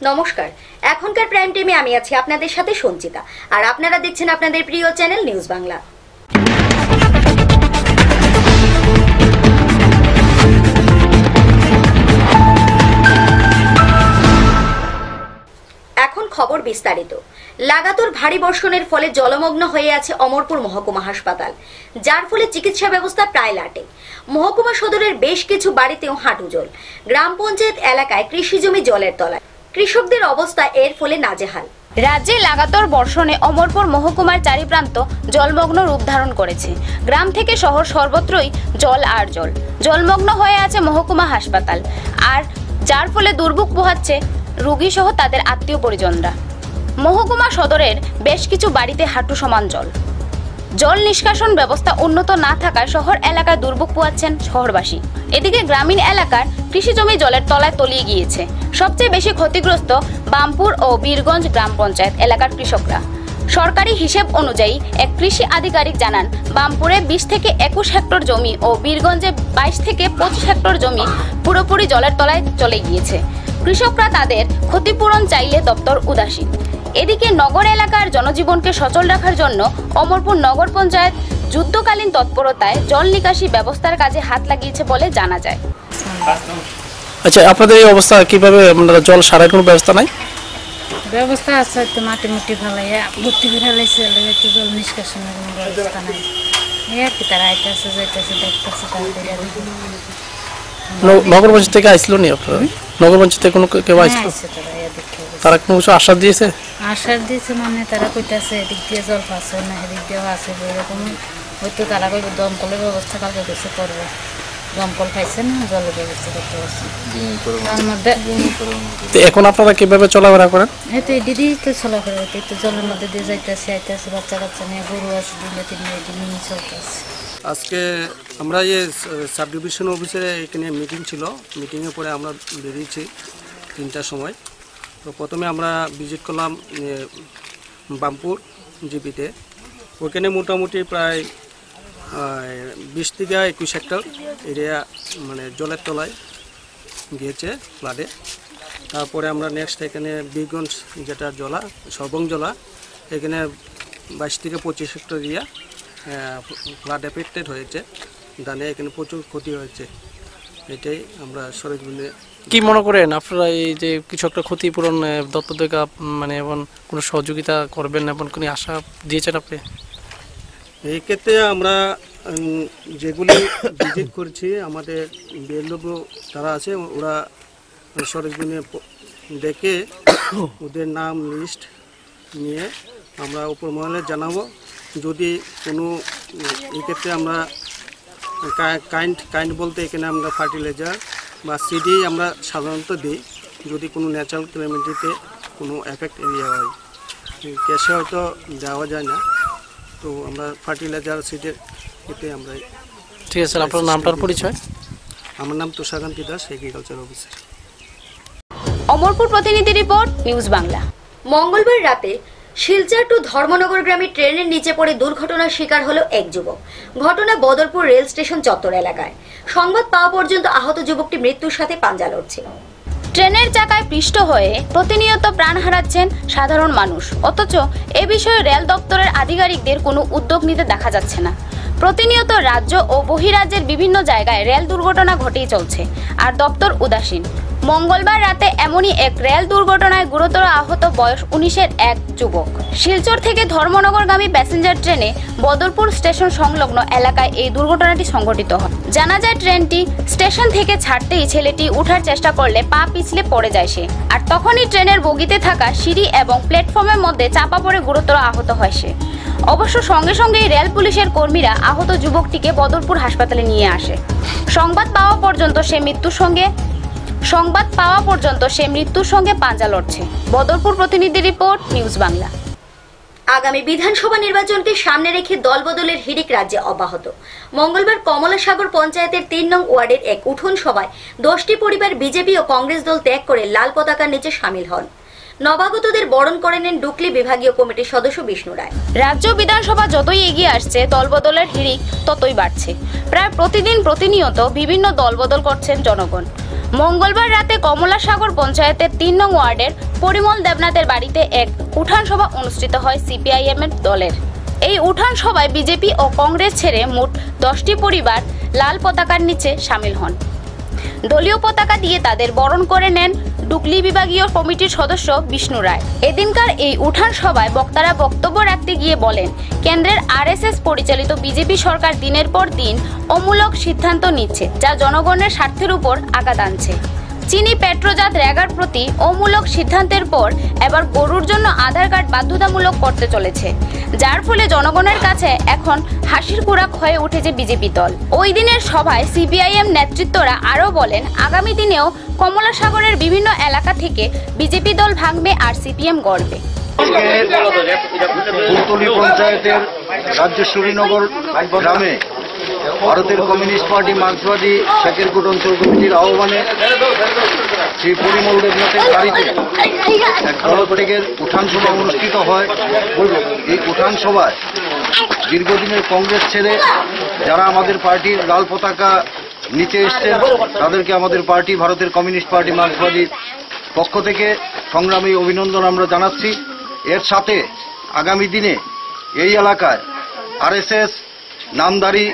নমস্কার, এখনকার প্রাইম টাইমে আমি আছি আপনাদের সাথে সঞ্চিতা, আর আপনারা দেখছেন আপনাদের প্রিয় চ্যানেল নিউজ বাংলা। এখন খবর বিস্তারিত। লাগাতার ভারী বর্ষণের ফলে জলমগ্ন হয়ে আছে অমরপুর মহকুমা হাসপাতাল, যার ফলে চিকিৎসা ব্যবস্থা প্রায় লাটে। মহকুমা সদরের বেশ কিছু বাড়িতেও হাঁটু জল। গ্রাম পঞ্চায়েত এলাকায় কৃষি জমি জলের তলায়, কৃষকদের অবস্থা এর ফলে নাজেহাল। রাজ্যে লাগাতার বর্ষণে অমরপুর মহকুমার চারিপ্রান্ত জলমগ্ন রূপ ধারণ করেছে। গ্রাম থেকে শহর সর্বত্রই জল আর জল। জলমগ্ন হয়ে আছে মহকুমা হাসপাতাল, আর যার ফলে দুর্ভোগ পোহাচ্ছে রোগী সহ তাদের আত্মীয় পরিজনরা। মহকুমা সদরের বেশ কিছু বাড়িতে হাঁটু সমান জল। জল নিষ্কাশন ব্যবস্থা উন্নত না থাকায় শহর এলাকায় দুর্ভোগ পোহাচ্ছেন শহরবাসী। এদিকে গ্রামীণ এলাকার কৃষি জমি জলের তলায় তলিয়ে গিয়েছে। সবচেয়ে বেশি ক্ষতিগ্রস্ত বামপুর ও বীরগঞ্জ গ্রাম পঞ্চায়েত এলাকার কৃষকরা। সরকারি হিসেব অনুযায়ী এক কৃষি আধিকারিক জানান, বামপুরে 20 থেকে 21 হেক্টর জমি ও বীরগঞ্জে 22 থেকে 25 হেক্টর জমি পুরোপুরি জলের তলায় চলে গিয়েছে। কৃষকরা তাদের ক্ষতিপূরণ চাইলে দপ্তর উদাসীন। এদিকে নগর এলাকার জনজীবনকে সচল রাখার জন্য অমরপুর নগর পঞ্চায়েত যুদ্ধকালীন তৎপরতায় জল নিকাশি ব্যবস্থার কাজে হাত লাগিয়েছে বলে জানা যায়। আচ্ছা, আপনাদের এই অবস্থা কিভাবে? আপনারা জল সারার কোনো ব্যবস্থা নাই? ব্যবস্থা আছে, তো মাটি মুটি ফেলাইয়া ভর্তি করে ফেলাইছে, একটু জল নিষ্কাশনের কোনো ব্যবস্থা নাই। আর কি তারা আইতেছে যাইতেছে দেখতেছে। নগর পঞ্চায়েত থেকে আসলো নি আপনারা? নগর পঞ্চায়েতে কোনো কেউ আসলো? তারা কোনো কিছু আশ্বাস দিয়েছে? আশ্বাস দিয়েছে মানে তারা কইতাছে এদিক দিয়ে জল পাচ্ছে না, এদিক দিয়েও আছে, এরকম হয়তো তারা কইব দমকলের ব্যবস্থা কালকে কিছু করবে। দমকল পাইছে না, জলের ব্যবস্থা করতে পারছে। তার মধ্যে এখন আপনারা কিভাবে চলাফেরা করেন? এই তো এদিকে তো চলাফেরা হইতে তো জলের মধ্যে দিয়ে যাইতেছে আইতেছে, বাচ্চা কাচ্চা নিয়ে, গরু আছে 2-3 এদিকে নিয়ে চলতেছে। আজকে আমরা এই সাব ডিভিশন অফিসে এখানে মিটিং ছিল। মিটিংয়ে পরে আমরা বেরিয়েছি 3টার সময়। তো প্রথমে আমরা ভিজিট করলাম বামপুর জিপিতে। ওখানে মোটামুটি প্রায় 20 থেকে 21 হেক্টর এরিয়া মানে জলের তলায় গিয়েছে ফ্লাডে। তারপরে আমরা নেক্সট এখানে বীরগঞ্জ যেটা জলা সর্বং জলা, এখানে 22 থেকে 25 হেক্টর এরিয়া ফ্লাড এফেক্টেড হয়েছে। ধানে এখানে প্রচুর ক্ষতি হয়েছে। এটাই আমরা সরেজমিনে। কি মনে করেন আপনারা এই যে কৃষকরা ক্ষতিপূরণ দপ্তর থেকে মানে এবং কোনো সহযোগিতা করবেন এবং কোনো আশা দিয়েছেন আপনি? এই ক্ষেত্রে আমরা যেগুলি ভিজিট করছি, আমাদের বিএলও তারা আছে, ওরা সরেজমিনে দেখে ওদের নাম লিস্ট নিয়ে আমরা উপর মহলে জানাবো। যদি কোনো এই ক্ষেত্রে আমরা কাইন্ড বলতে এখানে আমরা ফার্টিলাইজার বা সিডি আমরা সাধারণত দিই। যদি কোনো ন্যাচারাল ক্যালামিটিতে কোনো এফেক্ট এরিয়া হয়, ক্যাশে হয়তো দেওয়া যায় না, তো আমরা ফার্টিলাইজার সিডের এতে আমরা। ঠিক আছে, আপনার নামটার পরিচয়? আমার নাম তুষারকান্তি দাস, এগ্রিকালচার অফিসার। অমরপুর প্রতিনিধি রিপোর্ট, নিউজ বাংলা। মঙ্গলবার রাতে শিলচর টু ধর্মনগর গ্রামে ট্রেনের নিচে পড়ে দুর্ঘটনার শিকার হলো এক যুবক। ঘটনা বদরপুর রেল স্টেশন চত্বর এলাকায়। সংবাদ পাওয়া পর্যন্ত আহত যুবকটি মৃত্যুর সাথে পাঞ্জা লড়ছিল। ট্রেনের চাকায় পিষ্ট হয়ে প্রতিনিয়ত প্রাণ হারাচ্ছেন সাধারণ মানুষ, অথচ এ বিষয়ে রেল দপ্তরের আধিকারিকদের কোনো উদ্যোগ নিতে দেখা যাচ্ছে না। প্রতিনিয়ত রাজ্য ও বহিরাজ্যের বিভিন্ন জায়গায় রেল দুর্ঘটনা ঘটেই চলছে, আর দপ্তর উদাসীন। মঙ্গলবার রাতে এমনই এক রেল দুর্ঘটনায় গুরুতর আহত বয়স 19-এর এক যুবক। শিলচর থেকে ধর্মনগরগামী প্যাসেঞ্জার ট্রেনে বদরপুর স্টেশন সংলগ্ন এলাকায় এই দুর্ঘটনাটি সংঘটিত হয়। জানা যায়, ট্রেনটি স্টেশন থেকে ছাড়তেই ছেলেটি ওঠার চেষ্টা করলে পা পিছলে পড়ে যায় সে, আর তখনই ট্রেনের বগিতে থাকা সিঁড়ি এবং প্ল্যাটফর্মের মধ্যে চাপা পড়ে গুরুতর আহত হয় সে। অবশ্য সঙ্গে সঙ্গেই রেল পুলিশের কর্মীরা আহত যুবকটিকে বদরপুর হাসপাতালে নিয়ে আসে। সংবাদ পাওয়া পর্যন্ত সে মৃত্যুর সঙ্গে পাঞ্জা লড়ছে। বদরপুর প্রতিনিধি রিপোর্ট, নিউজ বাংলা। আগামী বিধানসভা নির্বাচনকে সামনে রেখে দলবদলের হিড়িক রাজ্যে অব্যাহত। মঙ্গলবার কমলাসাগর পঞ্চায়েতের 3 নং ওয়ার্ডের এক উঠোন সভায় 10টি পরিবার বিজেপি ও কংগ্রেস দল ত্যাগ করে লাল পতাকার নিচে সামিল হন। নবাগতদের বরণ করে নেন ডুকলি বিভাগীয় কমিটির সদস্য বিষ্ণু রায়। রাজ্য বিধানসভা যতই এগিয়ে আসছে, দলবদলের হিড়িক ততই বাড়ছে। প্রায় প্রতিনিয়ত বিভিন্ন দলবদল করছেন জনগণ। মঙ্গলবার রাতে কমলাসাগর পঞ্চায়েতের 3 নং ওয়ার্ডের পরিমল দেবনাথের বাড়িতে এক উঠান সভা অনুষ্ঠিত হয় সিপিআইএম এর দলের। এই উঠান সভায় বিজেপি ও কংগ্রেস ছেড়ে মোট 10টি পরিবার লাল পতাকার নিচে সামিল হন। দলীয় পতাকা দিয়ে তাদের বরণ করে নেন ডুকলি বিভাগীয় কমিটির সদস্য বিষ্ণু রায়। এদিনকার এই উঠান সভায় বক্তারা বক্তব্য রাখতে গিয়ে বলেন, কেন্দ্রের আরএসএস পরিচালিত বিজেপি সরকার দিনের পর দিন অমূলক সিদ্ধান্ত নিচ্ছে, যা জনগণের স্বার্থের উপর আঘাত আনছে। চিনি পেট্রোজাত রেগার প্রতি অমূলক সিদ্ধান্তের পর এবার গরুর জন্য আধার কার্ড বাধ্যতামূলক করতে চলেছে, যার ফলে জনগণের কাছে এখন হাসির খোরাক হয়ে উঠেছে বিজেপি দল। ওই দিনের সভায় সিপিআইএম নেতৃত্বরা আরও বলেন, আগামী দিনেও কমলাসাগরের বিভিন্ন এলাকা থেকে বিজেপি দল ভাঙবে আর সিপিএম গড়বে। কুলতলি পঞ্চায়েতের রাজ্যেশ্বরীনগর গ্রামে ভারতের কমিউনিস্ট পার্টি মার্ক্সবাদী শেখেরকোট অঞ্চল কমিটির আহ্বানে শ্রী পরিমল দেবনাথের বাড়িতে এক দলত্যাগের উঠান সভা অনুষ্ঠিত হয়। এই উঠান সভায় দীর্ঘদিনের কংগ্রেস ছেড়ে যারা আমাদের পার্টির লাল পতাকা নিতে এসছেন তাদেরকে আমাদের পার্টি ভারতের কমিউনিস্ট পার্টি মার্ক্সবাদীর পক্ষ থেকে সংগ্রামী অভিনন্দন আমরা জানাচ্ছি। এর সাথে আগামী দিনে এই এলাকায় আরএসএস নামধারী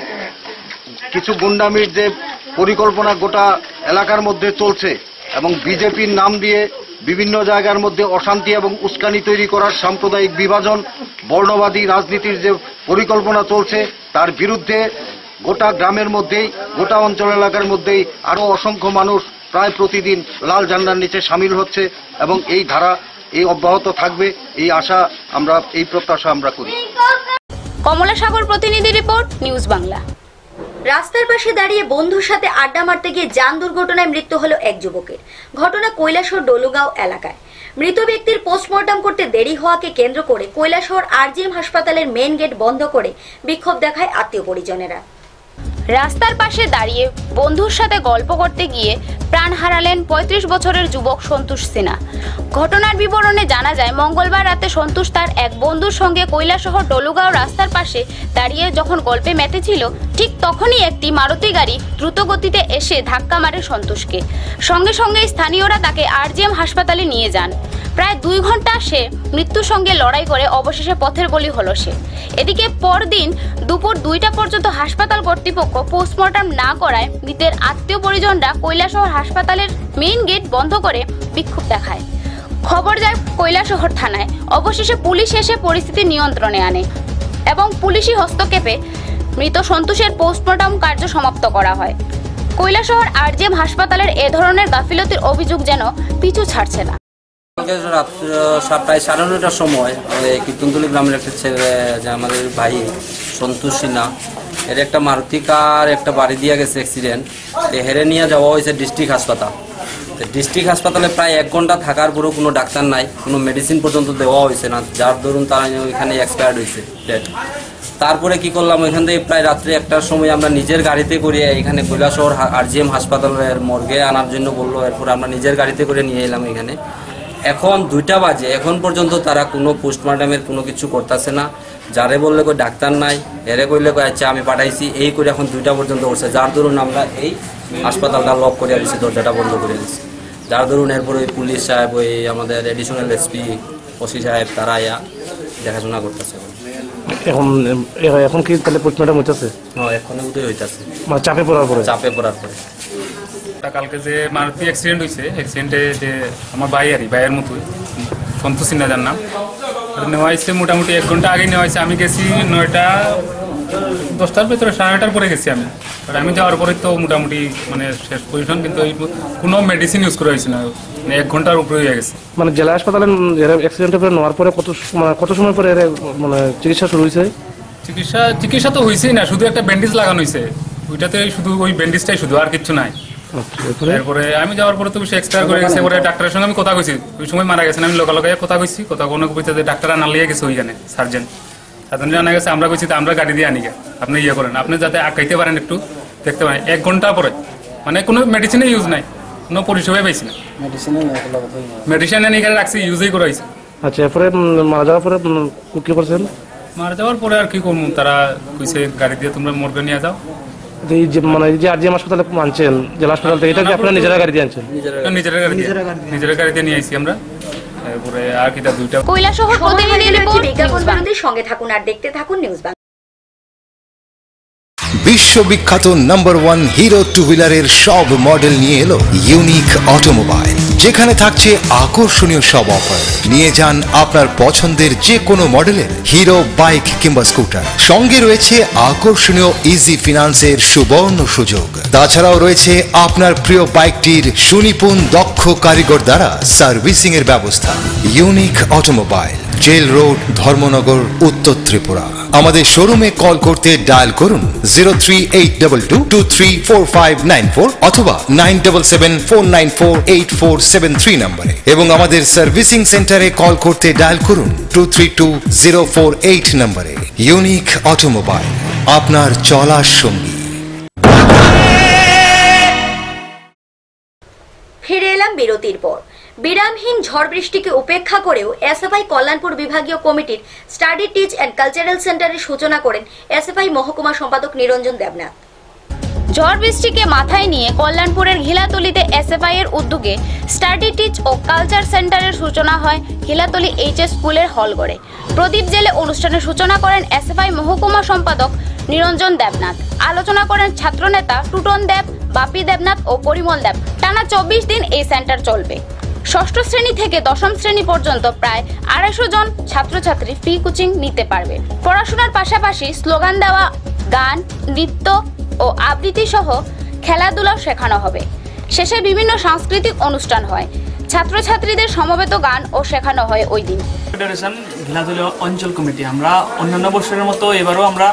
কিছু গুন্ডামির যে পরিকল্পনা গোটা এলাকার মধ্যে চলছে এবং বিজেপির নাম দিয়ে বিভিন্ন জায়গার মধ্যে অশান্তি এবং উস্কানি তৈরি করার সাম্প্রদায়িক বিভাজন, বর্ণবাদী রাজনীতির যে পরিকল্পনা চলছে তার বিরুদ্ধে গোটা গ্রামের মধ্যেই, গোটা অঞ্চল এলাকার মধ্যেই আরও অসংখ্য মানুষ প্রায় প্রতিদিন লাল ঝান্ডার নিচে সামিল হচ্ছে এবং এই ধারা এই অব্যাহত থাকবে, এই আশা আমরা, এই প্রত্যাশা আমরা করি। কমলাসাগর প্রতিনিধি রিপোর্ট, নিউজ বাংলা। রাস্তার পাশে দাঁড়িয়ে বন্ধুর সাথে আড্ডা মারতে গিয়ে যান দুর্ঘটনায় মৃত্যু হলো এক যুবকের। ঘটনা কৈলাসহর ডলুগাঁও এলাকায়। মৃত ব্যক্তির পোস্টমর্টম করতে দেরি হওয়াকে কেন্দ্র করে কৈলাসহর আরজিএম হাসপাতালের মেইন গেট বন্ধ করে বিক্ষোভ দেখায় আত্মীয় পরিজনেরা। রাস্তার পাশে দাঁড়িয়ে বন্ধুর সাথে গল্প করতে গিয়ে প্রাণ হারালেন 35 বছরের যুবক সন্তোষ সিনহা। ঘটনার বিবরণে জানা যায়, মঙ্গলবার রাতে সন্তোষ তার এক বন্ধুর সঙ্গে কৈলাসহর ডলুগাঁও রাস্তার পাশে দাঁড়িয়ে যখন গল্পে মেতেছিল, ঠিক তখনই একটি মারুতি গাড়ি দ্রুত গতিতে এসে ধাক্কা মারে সন্তোষকে। সঙ্গে সঙ্গে স্থানীয়রা তাকে আরজিএম হাসপাতালে নিয়ে যান। প্রায় 2 ঘন্টা সে মৃত্যুর সঙ্গে লড়াই করে অবশেষে পথের বলি হলো সে। এদিকে পরদিন দুপুর 2টা পর্যন্ত হাসপাতাল কর্তৃপক্ষ পোস্টমর্টম না করায় মৃতের আত্মীয় পরিজনরা কৈলাসহর হাসপাতালের মেইন গেট বন্ধ করে বিক্ষোভ দেখায়। খবর যায় কৈলাসহর থানায়। অবশেষে পুলিশ এসে পরিস্থিতি নিয়ন্ত্রণে আনে এবং পুলিশি হস্তক্ষেপে মৃত সন্তোষের পোস্টমর্টম কার্য সমাপ্ত করা হয়। কৈলাসহর আরজিএম হাসপাতালের এ ধরনের গাফিলতির অভিযোগ যেন পিছু ছাড়ছে না। রাত 7:30-9টার সময় কীর্তনতলী গ্রামের একটা ছেলে, যে আমাদের ভাই সন্তোষ সিনহা, এর একটা মারুতি কার একটা বাড়ি দিয়ে গেছে অ্যাক্সিডেন্ট, হেরে নিয়ে যাওয়া হয়েছে ডিস্ট্রিক্ট হাসপাতাল। ডিস্ট্রিক্ট হাসপাতালে প্রায় 1 ঘন্টা থাকার পরেও কোনো ডাক্তার নাই, কোনো মেডিসিন পর্যন্ত দেওয়া হয়েছে না, যার দরুন তারা ওইখানে এক্সপায়ার্ড হয়েছে ডেড। তারপরে কি করলাম, ওইখান থেকে প্রায় রাত্রে 1টার সময় আমরা নিজের গাড়িতে করে এখানে কৈলাসহর আরজিএম হাসপাতালের মর্গে আনার জন্য বললো। এরপর আমরা নিজের গাড়িতে করে নিয়ে এলাম এখানে। এখন 2টা বাজে, এখন পর্যন্ত তারা কোনো পোস্টমর্টমের কোনো কিছু করতেছে না। যারে বললে কই ডাক্তার নাই, এরে কইলে কই আচ্ছা আমি পাঠাইছি, এই করে এখন 2টা পর্যন্ত উঠছে। যার দরুন আমরা এই হাসপাতালটা লক করে দিচ্ছি, দরজাটা বন্ধ করে দিচ্ছি। যার দরুন এরপর ওই পুলিশ সাহেব, ওই আমাদের এডিশনাল এসপি ওসি সাহেব, তারা দেখাশোনা করতেছে। এখন কি তাহলে পোস্টমর্টম হইতেছে? হ্যাঁ, এখনই উঠে হইতেছে, মানে চাপে পড়ার পরে। কালকে যে মারুতি অ্যাক্সিডেন্ট হয়েছে, অ্যাক্সিডেন্টে যে আমার ভাইয়ের মতোই সন্তোষ সিনহা যার নাম, নেওয়া হয়েছে মোটামুটি 1 ঘন্টা আগে নেওয়া হয়েছে। আমি গেছি 9টা-10টার ভেতরে, 9:30টার পরে গেছি আমি। আমি যাওয়ার পরে তো মোটামুটি মানে শেষ পজিশন, কিন্তু কোনো মেডিসিন ইউজ করা হয়েছে না, 1 ঘন্টার উপরে হয়ে গেছে। মানে জেলা হাসপাতালে অ্যাক্সিডেন্টের পরে নেওয়ার পরে কত সময় পরে মানে চিকিৎসা শুরু হয়েছে? চিকিৎসা তো হয়েছেই না, শুধু একটা ব্যান্ডেজ লাগানো হয়েছে, ওইটাতে শুধু ওই ব্যান্ডেজটাই শুধু, আর কিছু নাই। এরপরে আমি যাওয়ার পরে তো বেশি এক্সপায়ার করে গেছে। পরে ডাক্তারের সঙ্গে আমি কথা কইছি, ওই সময় মারা গেছেন। আমি লোকালয়ে কথা কইছি, কথা কোনো কইতে যে ডাক্তার না লিয়ে গেছে ওইখানে, সার্জন জানা গেছে। আমরা কইছি আমরা গাড়ি দিয়ে আনি, আপনি ইয়ে করেন, আপনি যাতে আঁকাইতে পারেন, একটু দেখতে পারেন। 1 ঘন্টা পরে মানে কোনো মেডিসিনের ইউজ নাই, কোনো পরিষেবাই পাইছি না। মেডিসিন এনে এখানে রাখছি, ইউজই করা হয়েছে। আচ্ছা, এরপরে মারা যাওয়ার পরে কি করছেন? মারা যাওয়ার পরে আর কি করবো, তারা কইছে গাড়ি দিয়ে তোমরা মর্গে নিয়ে যাও। এই যে মানে যে আরজিএম হাসপাতালে আনছেন জেলা হাসপাতাল থেকে, এটা কি আপনারা নিজেরা গাড়ি দিয়ে আনছেন? নিজের গাড়ি দিয়ে নিয়ে আইছি আমরা। এরপরে আর কিটা দুইটা কৈলাসহর প্রতিনিধি রিপোর্ট বিজ্ঞাপন বিরতির সঙ্গে থাকুন আর দেখতে থাকুন নিউজ বাংলা। বিশ্ববিখ্যাত নাম্বার 1 হিরো টু হুইলারের সব মডেল নিয়ে এলো ইউনিক অটোমোবাইল, যেখানে থাকছে আকর্ষণীয় সব অফার। নিয়ে যান আপনার পছন্দের যে কোনো মডেলের হিরো বাইক কিংবা স্কুটার। সঙ্গে রয়েছে আকর্ষণীয় ইজি ফিনান্সের সুবর্ণ সুযোগ। তাছাড়াও রয়েছে আপনার প্রিয় বাইকটির সুনিপুণ দক্ষ কারিগর দ্বারা সার্ভিসিং এর ব্যবস্থা। Unique automobile, jail road, Dharmanagar, Uttar Tripura. আমাদের শোরুমে কল করতে ডায়াল করুন 0382234594 অথবা 9774948473 নম্বরে, এবং আমাদের সার্ভিসিং সেন্টারে কল করতে ডায়াল করুন 232048 নম্বরে। ইউনিক অটোমোবাইল, আপনার চলার সঙ্গী। ফিরে এলাম বিরতির পর। বিরামহীন ঝড় বৃষ্টিকে উপেক্ষা করেও এসএফআই কল্যাণপুর বিভাগীয় কমিটির স্টাডি টিচ অ্যান্ড কালচারাল সেন্টারের সূচনা করেন এসএফআই মহকুমা সম্পাদক নিরঞ্জন দেবনাথ। ঝড় বৃষ্টিকে মাথায় নিয়ে কল্যাণপুরের ঘিলাতলিতে এসএফআই এর উদ্যোগে স্টাডি টিচ ও কালচার সেন্টারের সূচনা হয় ঘিলাতলি এইচএস স্কুলের হলঘরে। প্রদীপ জেলে অনুষ্ঠানের সূচনা করেন এসএফআই মহকুমা সম্পাদক নিরঞ্জন দেবনাথ। আলোচনা করেন ছাত্রনেতা টুটন দেব, বাপি দেবনাথ ও পরিমল দেব। টানা 24 দিন এই সেন্টার চলবে। ষষ্ঠ শ্রেণী থেকে দশম শ্রেণী পর্যন্ত প্রায় 250 জন ছাত্রছাত্রী ফ্রি কোচিং নিতে পারবে। পড়াশোনার পাশাপাশি স্লোগান দেওয়া, গান, নৃত্য ও আবৃত্তি সহ খেলাধুলা শেখানো হবে। শেষে বিভিন্ন সাংস্কৃতিক অনুষ্ঠান হয়। ছাত্রছাত্রীদের সমবেত গান ও শেখানো হয় ওই দিন। ফেডারেশন ঘিলাতলি অঞ্চল কমিটি আমরা অন্যান্য বছরের মতো এবারও আমরা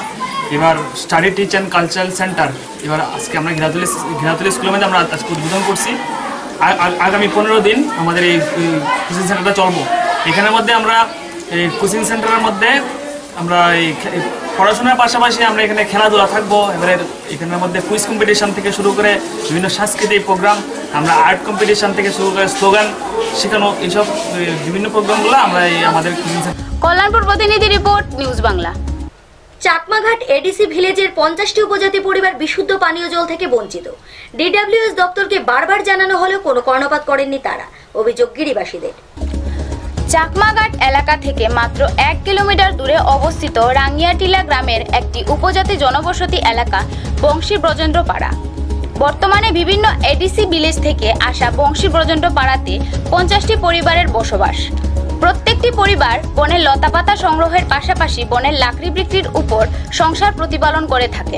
study teach and cultural centre আজকে আমরা ঘিলাতলি স্কুলের মধ্যে আমরা আজকে উদ্বোধন করছি। আগামী 15 দিন আমাদের এই কোচিং সেন্টারটা চলবো। এখানের মধ্যে আমরা এই কোচিং সেন্টারের মধ্যে আমরা এই পড়াশোনার পাশাপাশি আমরা এখানে খেলাধুলা থাকবো। এবারে এখানের মধ্যে কুইজ কম্পিটিশন থেকে শুরু করে বিভিন্ন সাংস্কৃতিক প্রোগ্রাম, আমরা আর্ট কম্পিটিশন থেকে শুরু করে স্লোগান শেখানো, এইসব বিভিন্ন প্রোগ্রামগুলো আমরা এই আমাদের কোচিং সেন্টার। কল্যাণপুর প্রতিনিধি report, news Bangla. Chakmaghat ADC ভিলেজের 50টি উপজাতি পরিবার বিশুদ্ধ পানীয় জল থেকে বঞ্চিত। ডিডব্লিউএস দপ্তরকে বারবার জানানো হলেও কোনো কর্ণপাত করেননি তারা, অভিযোগ গিরিবাসীদের। চাকমাঘাট এলাকা থেকে মাত্র 1 কিলোমিটার দূরে অবস্থিত রাঙ্গিয়াটিলা গ্রামের একটি উপজাতি জনবসতি এলাকা বংশী ব্রজেন্দ্র পাড়া। বর্তমানে বিভিন্ন এডিসি ভিলেজ থেকে আসা বংশী ব্রজেন্দ্র পাড়াতে 50টি পরিবারের বসবাস। প্রত্যেকটি পরিবার বনের লতাপাতা সংগ্রহের পাশাপাশি বনের লাকড়ি বিক্রির উপর সংসার প্রতিপালন করে থাকে।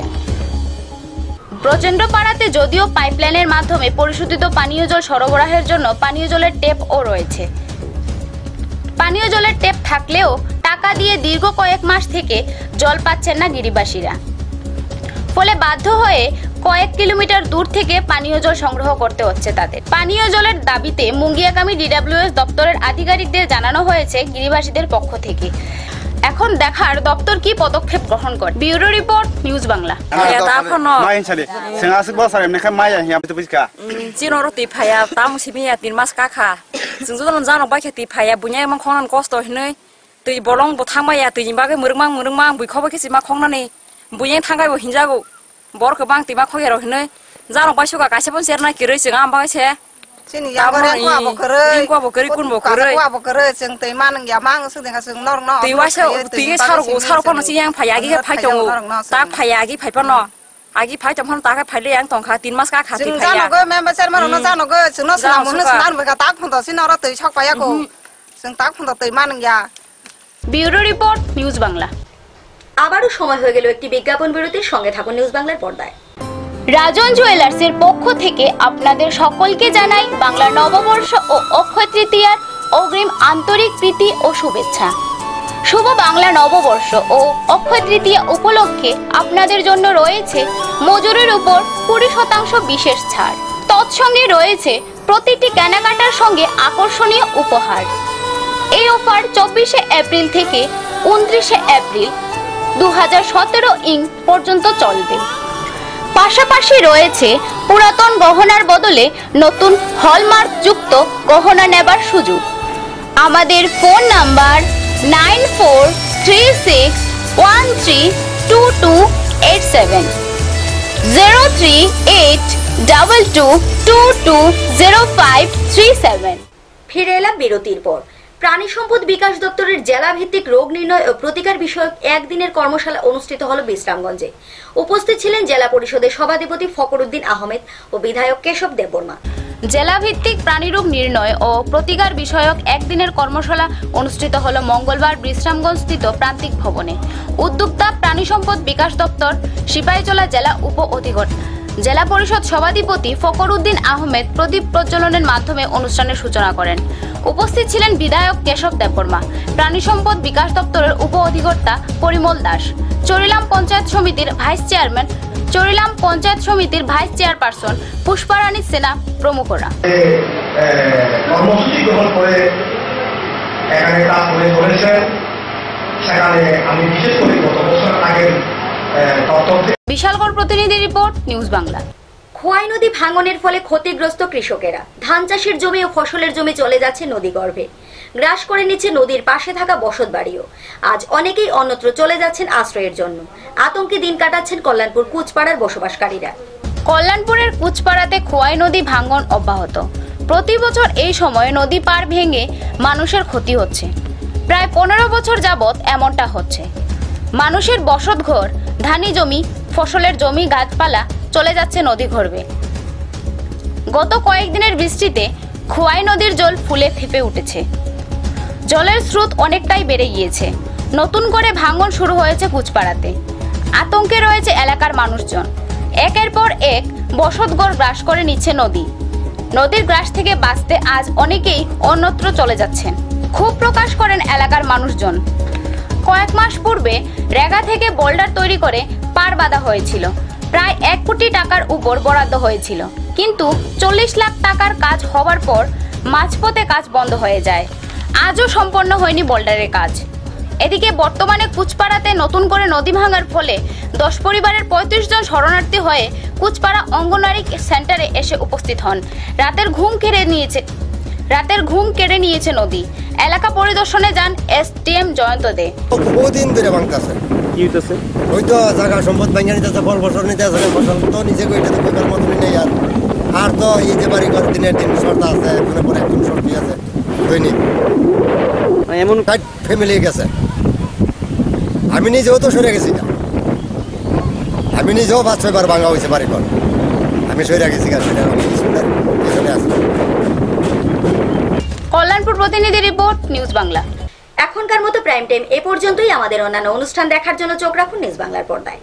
ব্রজেন্দ্র পাড়াতে যদিও পাইপলাইনের মাধ্যমে পরিশোধিত পানীয় জল সরবরাহের জন্য পানীয় জলের ট্যাপও রয়েছে। পানীয় জলের ট্যাপ থাকলেও টাকা দিয়ে দীর্ঘ কয়েক মাস থেকে জল পাচ্ছেন না গিরিবাসীরা। ফলে বাধ্য হয়ে কয়েক কিলোমিটার দূর থেকে পানীয় জল সংগ্রহ করতে হচ্ছে তাদের। পানীয় জলের দাবিতে মুঙ্গিয়াকামী ডিডব্লিউএস দপ্তরের আধিকারিকদের জানানো হয়েছে গিরিবাসীদের পক্ষ থেকে। এখন দেখার দপ্তর কি পদক্ষেপ গ্রহণ করে। Bureau report, news Bangla. বরকে বাং তিমা খয়ে রহিনে জানো বাইসুকা কাইসেপন সেরনা কিरै जों आम बायसे सिनि यागरे को बकरे कुन बकरे जों तै मान या मांग जों देखा जों नर न तै वासे तै सारो पन सियां फायागी फाइजों ता फायागी फाइपन आगी फाइजों फन ताका फाइले यां तंखा 3 मास का खाति फाया जानो गो मेम्बर चेयरमैन न जानो गो जों न साम न स्नान बगा ताक फन सिन र तै छक पायाको जों ताक फन तै मान या। Bureau report, news Bangla. আবারও সময় হয়ে গেল একটি বিজ্ঞাপন বিরতির, সঙ্গে থাকুন নিউজ বাংলার পর্দায়। রাজন জুয়েলার্সের পক্ষ থেকে আপনাদের সকলকে জানাই বাংলা নববর্ষ ও অক্ষয় তৃতীয়ার অগ্রিম আন্তরিক প্রীতি ও শুভেচ্ছা। শুভ বাংলা নববর্ষ ও অক্ষয় তৃতীয়া উপলক্ষে আপনাদের জন্য রয়েছে মজুরির উপর 20% বিশেষ ছাড়। তৎসঙ্গে রয়েছে প্রতিটি কেনাকাটার সঙ্গে আকর্ষণীয় উপহার। এই অফার 24 এপ্রিল থেকে 29 এপ্রিল 2017 পর্যন্ত চলবে। পাশাপাশি রয়েছে পুরাতন গহনার বদলে নতুন হলমার্ক যুক্ত গহনা নেবার সুযোগ। আমাদের ফোন নাম্বার 9436132287 03822220537। ফিরে এলাম বিরতির পর। প্রাণী সম্পদ বিকাশ দপ্তরের জেলা ভিত্তিক রোগ নির্ণয় ও প্রতিকার বিষয়ক একদিনের কর্মশালা অনুষ্ঠিত হল বিশ্রামগঞ্জে। উপস্থিত ছিলেন জেলা পরিষদের সভাধিপতি ফকরউদ্দিন আহমেদ ও বিধায়ক কেশব দেববর্মা। জেলা ভিত্তিক প্রাণী রোগ নির্ণয় ও প্রতিকার বিষয়ক একদিনের কর্মশালা অনুষ্ঠিত হল মঙ্গলবার বিশ্রামগঞ্জ স্থিত প্রান্তিক ভবনে। উদ্যোক্তা প্রাণী সম্পদ বিকাশ দপ্তর, সিপাহীজলা জেলা উপ অধিকর্তা, জেলা পরিষদ সভাধিপতি ফকরউদ্দিন আহমেদ প্রদীপ প্রজ্বলনের মাধ্যমে অনুষ্ঠানের সূচনা করেন। উপস্থিত ছিলেন বিধায়ক কেশব দেববর্মা, প্রাণী সম্পদ বিকাশ দপ্তরের উপ অধিকর্তা পরিমল দাস, চরিলাম পঞ্চায়েত সমিতির ভাইস চেয়ারম্যান, চরিলাম পঞ্চায়েত সমিতির ভাইস চেয়ারপারসন পুষ্পারানী সেনা প্রমুখরা। কর্মসূচি গ্রহণ করে এখানে কাজ করে চলেছেন। সেখানে আমি বিশেষ করে গত বছর আগের বিশালগড় প্রতিনিধি রিপোর্ট, নিউজ বাংলা। খোয়াই নদী ভাঙনের ফলে ক্ষতিগ্রস্ত কৃষকেরা। ধান চাষের জমি ও ফসলের জমি চলে যাচ্ছে নদীগর্ভে, গ্রাস করে নিচ্ছে নদীর পাশে থাকা বসত বাড়িও। আজ অনেকেই অন্যত্র চলে যাচ্ছেন আশ্রয়ের জন্য। আতঙ্কে দিন কাটাচ্ছেন কল্যাণপুর কুচপাড়ার বসবাসকারীরা। কল্যাণপুরের কুচপাড়াতে খোয়াই নদী ভাঙন অব্যাহত। প্রতি বছর এই সময়ে নদী পার ভেঙে মানুষের ক্ষতি হচ্ছে। প্রায় 15 বছর যাবৎ এমনটা হচ্ছে। মানুষের বসতঘর, ধানি জমি, ফসলের জমি, গাছপালা চলে যাচ্ছে নদী গর্ভে। গত কয়েকদিনের বৃষ্টিতে খোয়াই নদীর জল ফুলে ফেঁপে উঠেছে। জলের স্রোত অনেকটাই বেড়ে গিয়েছে। নতুন করে ভাঙন শুরু হয়েছে কুচপাড়াতে। আতঙ্কে রয়েছে এলাকার মানুষজন। একের পর এক বসতঘর গ্রাস করে নিচ্ছে নদী। নদীর গ্রাস থেকে বাঁচতে আজ অনেকেই অন্যত্র চলে যাচ্ছেন। ক্ষোভ প্রকাশ করেন এলাকার মানুষজন। কয়েক মাস পূর্বে রেগা থেকে বোল্ডার তৈরি করে পার বাঁধা হয়েছিল। প্রায় 1 কোটি টাকার উপর বরাদ্দ হয়েছিল, কিন্তু 40 লাখ টাকার কাজ হওয়ার পর মাঝপথে কাজ বন্ধ হয়ে যায়। আজও সম্পন্ন হয়নি বোল্ডারের কাজ। এদিকে বর্তমানে কুচপাড়াতে নতুন করে নদী ভাঙার ফলে 10 পরিবারের 35 জন শরণার্থী হয়ে কুচপাড়া অঙ্গনওয়াড়ি সেন্টারে এসে উপস্থিত হন। রাতের ঘুম কেড়ে নিয়েছে নদী। এলাকা পরিদর্শনে যান এসডিএম জয়ন্ত দে। বহুদিন ধরে ভাঙতেছে। কি হইতেছে? ওই তো জায়গা সম্পদ ভাঙা নিতেছে, ফসল নিতেছে, ফসল তো নিজে কইতে কইবার মতনই নেই। আর তো এই যে বাড়ি ঘর দিনের দিন শর্ত আছে, এখানে পরে একদম শর্তি আছে দৈনিক। এমন ফ্যামিলি গেছে। আমি নিজেও তো সরে গেছি না। আমি নিজেও 5-6 বার ভাঙা হয়েছে বাড়ি ঘর। আমি সরে গেছি পেছনে আসি। কল্যাণপুর প্রতিনিধি রিপোর্ট, নিউজ বাংলা। এখনকার মতো প্রাইম টাইম এ পর্যন্তই। আমাদের অন্যান্য অনুষ্ঠান দেখার জন্য চোখ রাখুন নিউজ বাংলার পর্দায়।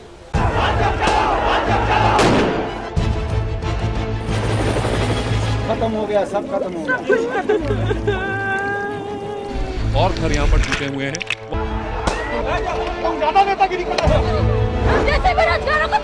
खत्म हो गया, सब खत्म हो गया। और घर यहाँ पर टूटे हुए हैं। तुम ज्यादा नेतागिरी कर रहे हो। जैसे बेरोजगारों को